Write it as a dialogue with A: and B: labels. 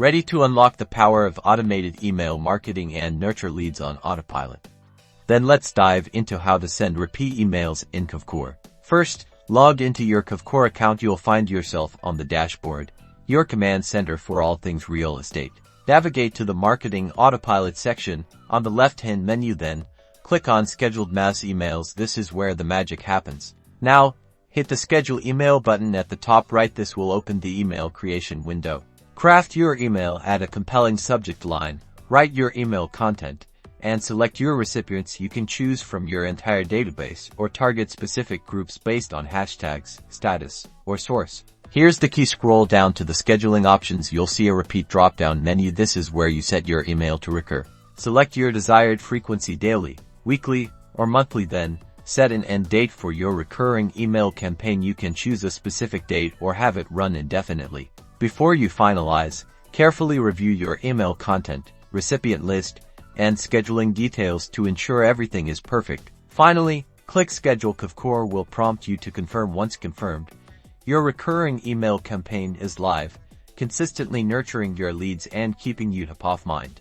A: Ready to unlock the power of automated email marketing and nurture leads on Autopilot? Then let's dive into how to send repeat emails in Kvcore. First, logged into your Kvcore account, you'll find yourself on the dashboard, your command center for all things real estate. Navigate to the Marketing Autopilot section on the left-hand menu, then click on Scheduled Mass Emails. This is where the magic happens. Now, hit the Schedule Email button at the top right. This will open the email creation window. Craft your email, add a compelling subject line, write your email content, and select your recipients. You can choose from your entire database or target specific groups based on hashtags, status, or source. Here's the key: scroll down to the scheduling options. You'll see a repeat drop-down menu. This is where you set your email to recur. Select your desired frequency: daily, weekly, or monthly. Then, set an end date for your recurring email campaign. You can choose a specific date or have it run indefinitely. Before you finalize, carefully review your email content, recipient list, and scheduling details to ensure everything is perfect. Finally, click Schedule. Kvcore will prompt you to confirm. Once confirmed, your recurring email campaign is live, consistently nurturing your leads and keeping you top of mind.